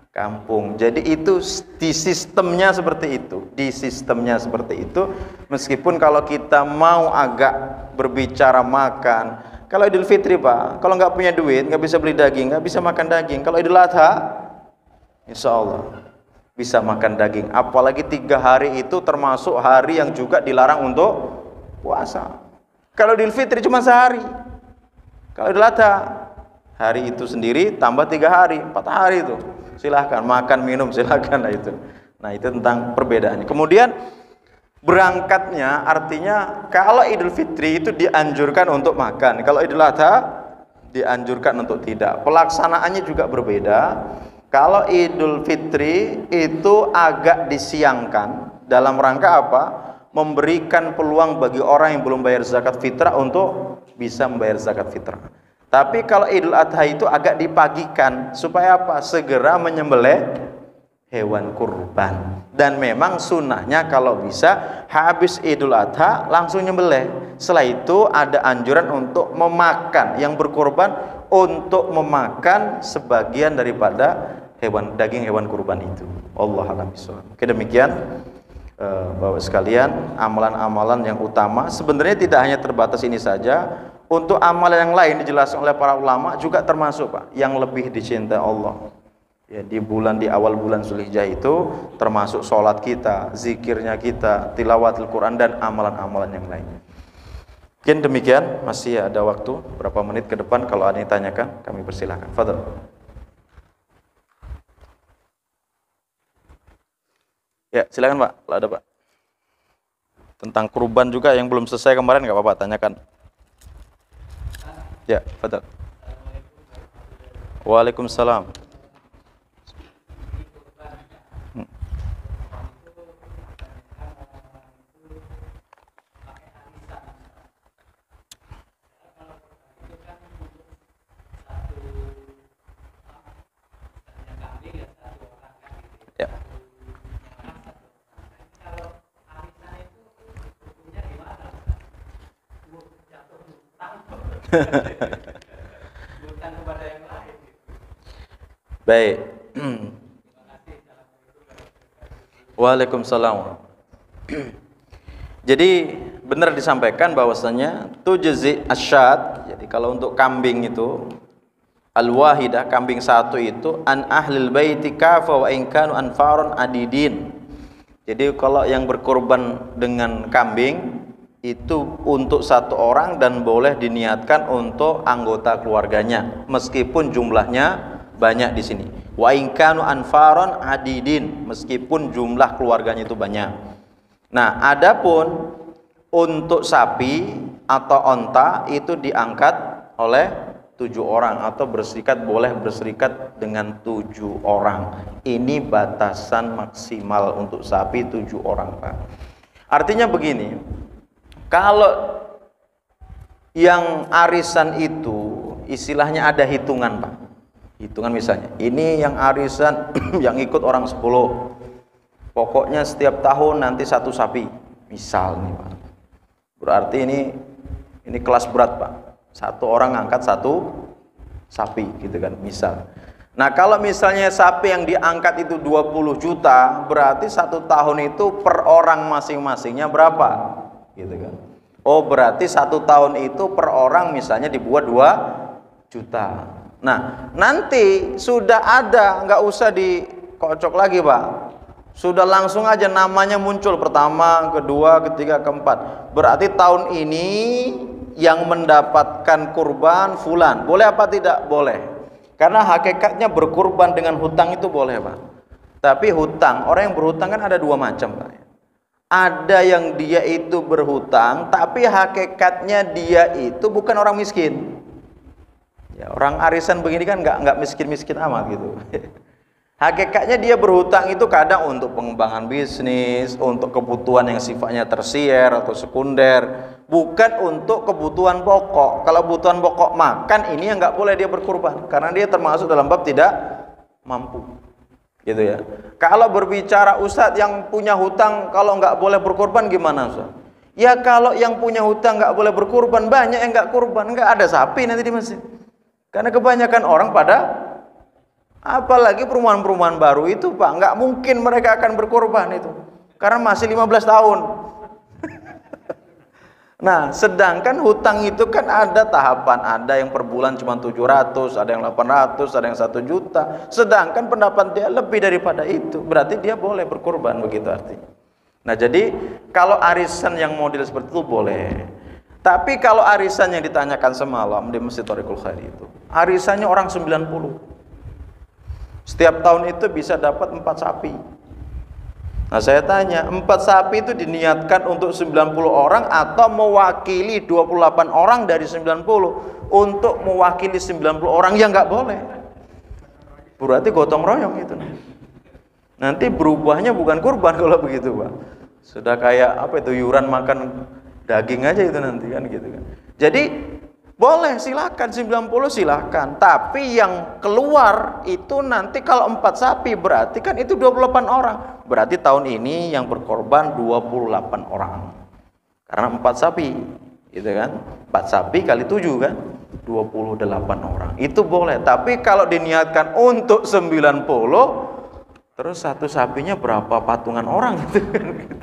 kampung. Jadi itu di sistemnya seperti itu. Di sistemnya seperti itu. Meskipun kalau kita mau agak berbicara makan, kalau Idul Fitri, Pak, kalau nggak punya duit, nggak bisa beli daging, nggak bisa makan daging. Kalau Idul Adha, Insya Allah bisa makan daging. Apalagi 3 hari itu termasuk hari yang juga dilarang untuk puasa. Kalau Idul Fitri cuma sehari. Kalau Idul Adha, hari itu sendiri tambah 3 hari, 4 hari itu. Silahkan makan minum, silahkan lah itu. Nah, itu tentang perbedaannya. Kemudian berangkatnya artinya kalau Idul Fitri itu dianjurkan untuk makan. Kalau Idul Adha dianjurkan untuk tidak. Pelaksanaannya juga berbeda. Kalau Idul Fitri itu agak disiangkan dalam rangka apa? Memberikan peluang bagi orang yang belum bayar zakat fitrah untuk bisa membayar zakat fitrah. Tapi kalau Idul Adha itu agak dipagikan supaya apa? Segera menyembelih hewan kurban. Dan memang sunnahnya kalau bisa habis Idul Adha langsung nyembelih. Setelah itu ada anjuran untuk memakan yang berkurban, untuk memakan sebagian daripada daging hewan kurban itu. Allah a'lam bishawab. Oke, demikian Bapak sekalian, amalan-amalan yang utama sebenarnya tidak hanya terbatas ini saja. Untuk amalan yang lain dijelaskan oleh para ulama juga termasuk, Pak, yang lebih dicintai Allah. Ya, di awal bulan Zulhijjah itu termasuk sholat kita, zikirnya kita, tilawatul Quran dan amalan-amalan yang lain. Mungkin demikian, masih ada waktu berapa menit ke depan, kalau ada yang ditanyakan kami persilahkan. Fadhil. Ya, silakan, Pak, kalau ada, Pak. Tentang kurban juga yang belum selesai kemarin nggak apa-apa, tanyakan. Ya, fadhil. Waalaikumsalam. Baik. Waalaikumsalam. Jadi benar disampaikan bahwasanya tujzi asyad. Jadi kalau untuk kambing itu al-wahidah, kambing satu itu an ahlil baiti kafa wa in kanu anfarun adidin. Jadi kalau yang berkorban dengan kambing itu untuk satu orang dan boleh diniatkan untuk anggota keluarganya meskipun jumlahnya banyak di sini. Wa in kanu anfarun adidin, meskipun jumlah keluarganya itu banyak. Nah, adapun untuk sapi atau onta itu diangkat oleh 7 orang atau berserikat, boleh berserikat dengan 7 orang. Ini batasan maksimal untuk sapi 7 orang, Pak. Artinya begini, kalau yang arisan itu istilahnya ada hitungan, Pak. Hitungan misalnya, ini yang arisan yang ikut orang 10. Pokoknya setiap tahun nanti 1 sapi. Misal nih, Pak. Berarti ini kelas berat, Pak. 1 orang ngangkat 1 sapi gitu kan, misal. Nah, kalau misalnya sapi yang diangkat itu 20 juta, berarti 1 tahun itu per orang masing-masingnya berapa? Gitu kan. Oh, berarti 1 tahun itu per orang misalnya dibuat 2 juta. Nah, nanti sudah ada, nggak usah dikocok lagi, Pak. Sudah langsung aja namanya muncul pertama, kedua, ketiga, keempat. Berarti tahun ini yang mendapatkan kurban fulan. Boleh apa tidak? Boleh. Karena hakikatnya berkurban dengan hutang itu boleh, Pak. Tapi hutang, orang yang berhutang kan ada 2 macam, Pak. Ada yang dia itu berhutang, tapi hakikatnya dia itu bukan orang miskin. Ya, orang arisan begini kan nggak miskin-miskin amat gitu. Hakikatnya dia berhutang itu kadang untuk pengembangan bisnis, untuk kebutuhan yang sifatnya tersier atau sekunder, bukan untuk kebutuhan pokok. Kalau kebutuhan pokok makan, ini yang nggak boleh dia berkurban, karena dia termasuk dalam bab tidak mampu, gitu ya. Kalau berbicara Ustadz yang punya hutang kalau nggak boleh berkurban gimana, Ustadz? Ya kalau yang punya hutang nggak boleh berkurban, banyak yang nggak kurban, nggak ada sapi nanti di masjid, karena kebanyakan orang pada, apalagi perumahan-perumahan baru itu, Pak, nggak mungkin mereka akan berkorban itu, karena masih 15 tahun. Nah, sedangkan hutang itu kan ada tahapan, ada yang per bulan cuma 700, ada yang 800, ada yang 1 juta. Sedangkan pendapat dia lebih daripada itu, berarti dia boleh berkorban, begitu artinya. Nah, jadi kalau arisan yang model seperti itu boleh. Tapi kalau arisan yang ditanyakan semalam di Masjid Thariqul Khair itu, arisannya orang 90. Setiap tahun itu bisa dapat 4 sapi. Nah, saya tanya, 4 sapi itu diniatkan untuk 90 orang atau mewakili 28 orang dari 90 untuk mewakili 90 orang? Ya nggak boleh. Berarti gotong royong itu. Nanti berubahnya bukan kurban kalau begitu, Pak. Sudah kayak apa itu, iuran makan daging aja itu nanti kan gitu kan. Jadi boleh, silakan 90 silakan, tapi yang keluar itu nanti kalau 4 sapi berarti kan itu 28 orang. Berarti tahun ini yang berkorban 28 orang. Karena 4 sapi, gitu kan? 4 sapi kali 7 kan? 28 orang. Itu boleh, tapi kalau diniatkan untuk 90, terus 1 sapinya berapa patungan orang gitu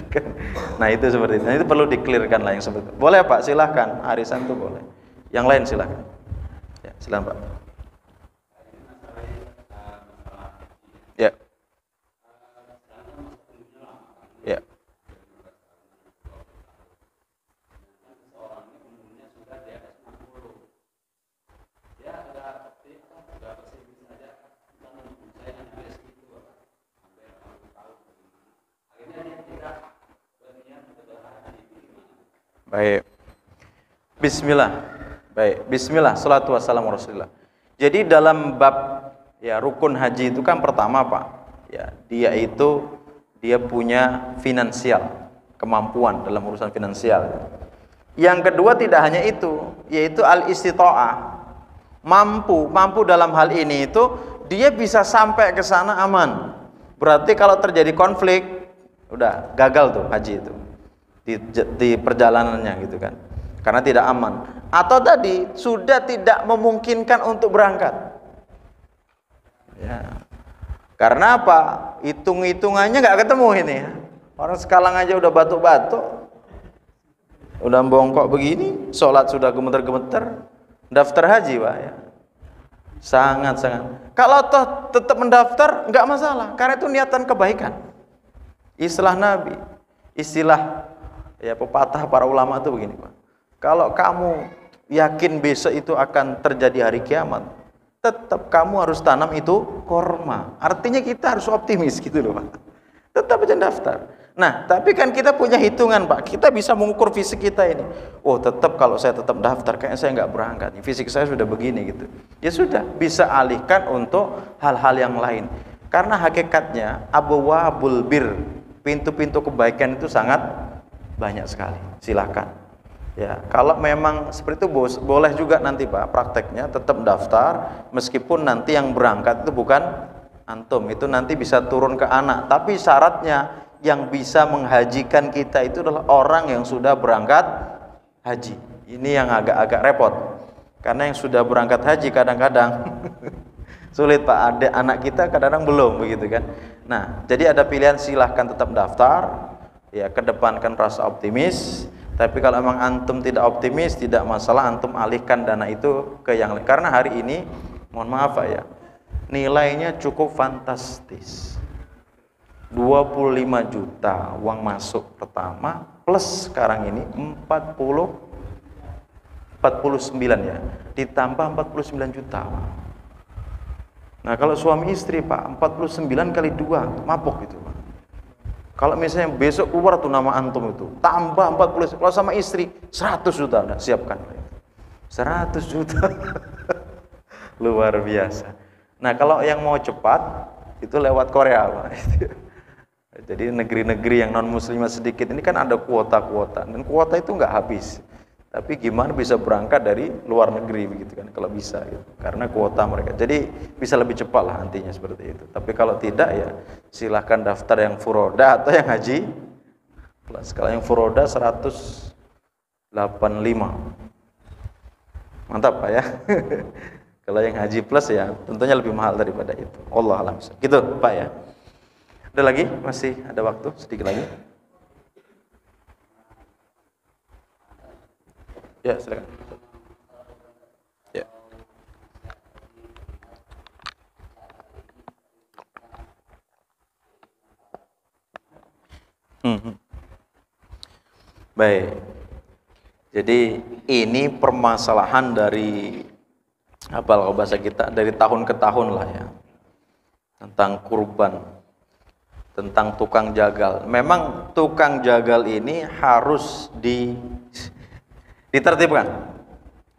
kan? Nah, itu seperti itu. Nah, itu perlu dikelirkan lah yang seperti itu. Boleh, Pak, silakan, arisan itu boleh. Yang lain silakan. Ya, silakan, Pak. Ya. Ya. Baik. Bismillah. Baik, bismillah, salatu wassalamu rasulillah. Jadi dalam bab ya rukun haji itu kan pertama, Pak, ya dia punya finansial, kemampuan dalam urusan finansial. Yang kedua tidak hanya itu, yaitu al-istita'ah. Mampu dalam hal ini itu dia bisa sampai ke sana aman. Berarti kalau terjadi konflik, udah gagal tuh haji itu di perjalanannya gitu kan. Karena tidak aman. atau tadi sudah tidak memungkinkan untuk berangkat. Ya. Karena apa? Hitung-hitungannya nggak ketemu ini. Orang sekarang aja udah batuk-batuk, udah bongkok begini, sholat sudah gemeter-gemeter, daftar haji Pak ya. Sangat-sangat. Kalau toh tetap mendaftar nggak masalah, karena itu niatan kebaikan. Istilah Nabi, istilah ya pepatah para ulama itu begini Pak. Kalau kamu yakin besok itu akan terjadi hari kiamat, tetap kamu harus tanam itu korma. Artinya kita harus optimis gitu loh Pak. Tetap aja daftar. Nah, tapi kan kita punya hitungan Pak. Kita bisa mengukur fisik kita ini. Oh, tetap kalau saya tetap daftar, kayaknya saya nggak berangkat. Fisik saya sudah begini gitu. Ya sudah, bisa alihkan untuk hal-hal yang lain. Karena hakikatnya abwabul bir, pintu-pintu kebaikan itu sangat banyak sekali. Silakan. Ya, kalau memang seperti itu boleh juga nanti Pak prakteknya tetap daftar, meskipun nanti yang berangkat itu bukan antum, itu nanti bisa turun ke anak. Tapi syaratnya yang bisa menghajikan kita itu adalah orang yang sudah berangkat haji. Ini yang agak-agak repot, karena yang sudah berangkat haji kadang-kadang sulit Pak. Ada anak kita kadang-kadang belum begitu kan. Nah, jadi ada pilihan, silahkan tetap daftar ya, kedepankan rasa optimis. Tapi kalau memang antum tidak optimis, tidak masalah, antum alihkan dana itu ke yang lain. Karena hari ini mohon maaf Pak ya, nilainya cukup fantastis. 25 juta uang masuk pertama, plus sekarang ini 49 ya, ditambah 49 juta. Nah kalau suami istri Pak, 49 kali 2 mabuk gitu Pak. Kalau misalnya besok keluar tuh nama antum itu, tambah 40, kalau sama istri 100 juta, udah siapkan 100 juta. Luar biasa. Nah kalau yang mau cepat itu lewat Korea Pak. Jadi negeri-negeri yang non muslimah sedikit ini kan ada kuota-kuota, dan kuota itu nggak habis. Tapi gimana bisa berangkat dari luar negeri begitu kan, kalau bisa gitu. Karena kuota mereka. Jadi bisa lebih cepat lah nantinya seperti itu. Tapi kalau tidak ya silahkan daftar yang furoda atau yang haji plus. Kalau yang furoda 185. Mantap Pak ya. Kalau yang haji plus ya tentunya lebih mahal daripada itu. Allah alam. Gitu Pak ya. Ada lagi? Masih ada waktu sedikit lagi. Ya, silakan. Ya. Baik. Jadi ini permasalahan dari apa kalau bahasa kita dari tahun ke tahun lah ya. Tentang kurban, tentang tukang jagal. Memang tukang jagal ini harus ditertibkan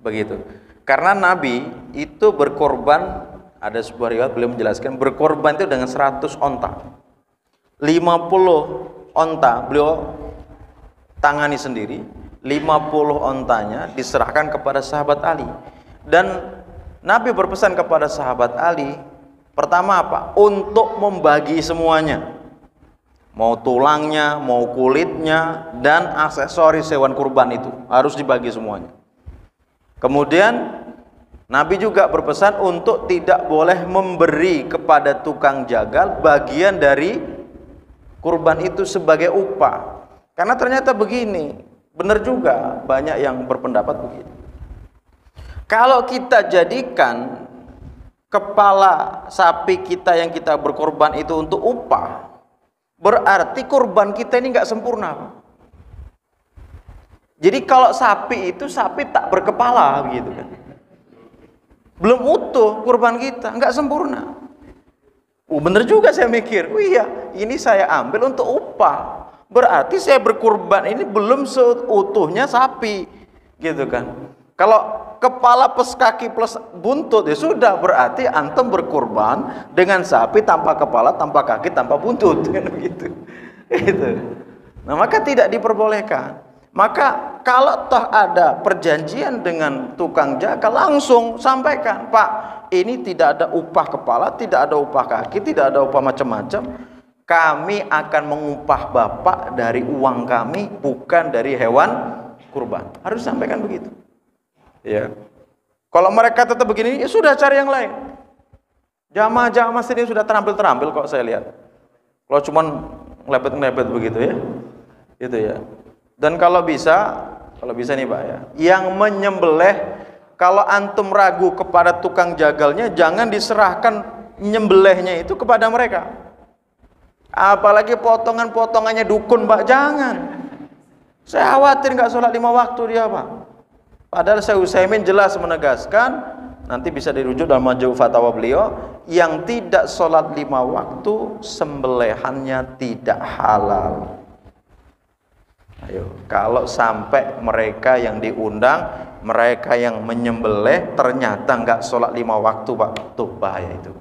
begitu. Karena Nabi itu berkorban, ada sebuah riwayat beliau menjelaskan berkorban itu dengan 100 onta. 50 onta beliau tangani sendiri, 50 ontanya diserahkan kepada sahabat Ali. Dan Nabi berpesan kepada sahabat Ali, pertama apa? Untuk membagi semuanya. Mau tulangnya, mau kulitnya, dan aksesoris hewan kurban itu harus dibagi semuanya. Kemudian Nabi juga berpesan untuk tidak boleh memberi kepada tukang jagal bagian dari kurban itu sebagai upah. Karena ternyata begini, benar juga banyak yang berpendapat begini. Kalau kita jadikan kepala sapi kita yang kita berkorban itu untuk upah, berarti kurban kita ini nggak sempurna. Jadi kalau sapi itu sapi tak berkepala gitu kan, belum utuh kurban kita, nggak sempurna. Bener juga saya mikir, oh iya ini saya ambil untuk upah, berarti saya berkurban ini belum seutuhnya sapi gitu kan. Kalau kepala plus kaki plus buntut ya sudah, berarti antum berkurban dengan sapi tanpa kepala, tanpa kaki, tanpa buntut kan gitu. Nah, maka tidak diperbolehkan. Maka kalau toh ada perjanjian dengan tukang jagal, langsung sampaikan, Pak, ini tidak ada upah kepala, tidak ada upah kaki, tidak ada upah macam-macam. Kami akan mengupah Bapak dari uang kami, bukan dari hewan kurban. Harus sampaikan begitu. Ya. Kalau mereka tetap begini, ya sudah cari yang lain. Jamaah-jamaah masjid ini sudah terampil-terampil kok saya lihat. Kalau cuman ngelepet-ngelepet begitu ya. Itu ya. Dan kalau bisa nih Pak ya, yang menyembelih, kalau antum ragu kepada tukang jagalnya, jangan diserahkan nyembelihnya itu kepada mereka. Apalagi potongan-potongannya dukun Pak, jangan. Saya khawatir nggak sholat 5 waktu dia Pak. Padahal Syekh Utsaimin jelas menegaskan, nanti bisa dirujuk dalam majmu' fatwa beliau, yang tidak sholat 5 waktu sembelihannya tidak halal. Ayo, kalau sampai mereka yang diundang, mereka yang menyembelih ternyata nggak sholat 5 waktu Pak, tuh bahaya itu.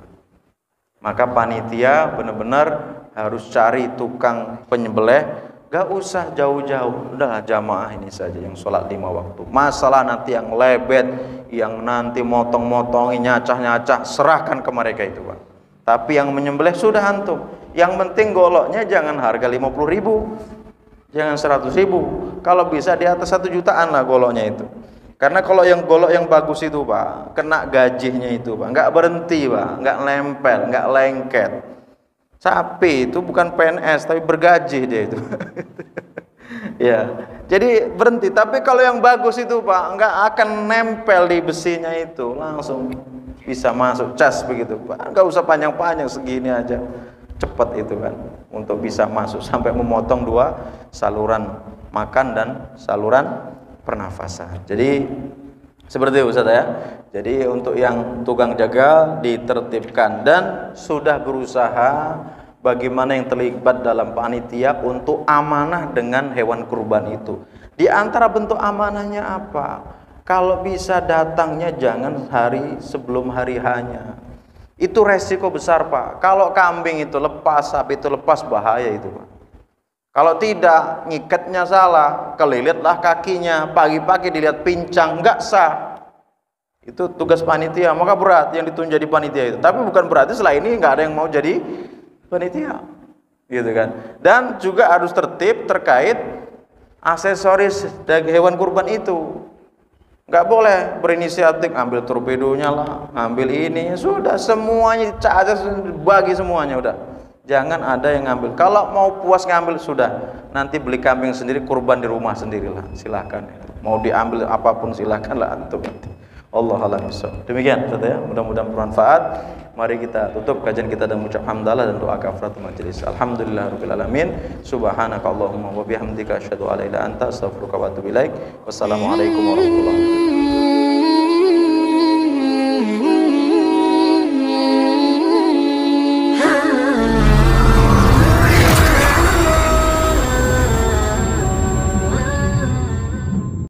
Maka panitia benar-benar harus cari tukang penyembelih. Gak usah jauh-jauh, udah jamaah ini saja yang sholat 5 waktu. Masalah nanti yang lebet, yang nanti motong-motongin, nyacah-nyacah, serahkan ke mereka itu Pak. Tapi yang menyembelih sudah antum. Yang penting goloknya jangan harga 50.000, jangan 100.000. Kalau bisa di atas 1 jutaan lah goloknya itu. Karena kalau yang golok yang bagus itu Pak, kena gajinya itu Pak, nggak berhenti Pak, nggak nempel, nggak lengket. Sapi itu bukan PNS tapi bergaji dia itu. Ya, jadi berhenti. Tapi kalau yang bagus itu Pak, nggak akan nempel di besinya itu, langsung bisa masuk cas begitu Pak. Nggak usah panjang-panjang, segini aja, cepat itu kan, untuk bisa masuk sampai memotong 2 saluran makan dan saluran pernafasan. Jadi seperti itu Ustaz ya. Jadi untuk yang tukang jagal ditertibkan, dan sudah berusaha bagaimana yang terlibat dalam panitia untuk amanah dengan hewan kurban itu. Di antara bentuk amanahnya apa? Kalau bisa datangnya jangan hari sebelum hari hanya. Itu resiko besar Pak. Kalau kambing itu lepas, sapi itu lepas, bahaya itu Pak. Kalau tidak, ngikatnya salah, kelilitlah kakinya, pagi-pagi dilihat pincang, nggak sah. Itu tugas panitia, maka berat yang ditunjuk jadi panitia itu. Tapi bukan berarti setelah ini nggak ada yang mau jadi panitia, gitu kan. Dan juga harus tertib terkait aksesoris dari hewan kurban itu. Nggak boleh berinisiatif ambil torpedonya lah, ambil ini, sudah semuanya cacat, bagi semuanya udah. Jangan ada yang ngambil. Kalau mau puas ngambil sudah, nanti beli kambing sendiri, kurban di rumah sendirilah, silahkan. Mau diambil apapun silahkan lah antum. Allah a'lam bishawab. Demikian Ustaz ya, mudah-mudahan bermanfaat. Mari kita tutup kajian kita dan mengucap hamdalah dan doa kafaratul majelis. Alhamdulillahirabbil alamin. Subhanakallahumma wa bihamdika asyhadu an la ilaha illa anta astaghfiruka wa atubu ilaik. Wassalamualaikum warahmatullahi wabarakatuh.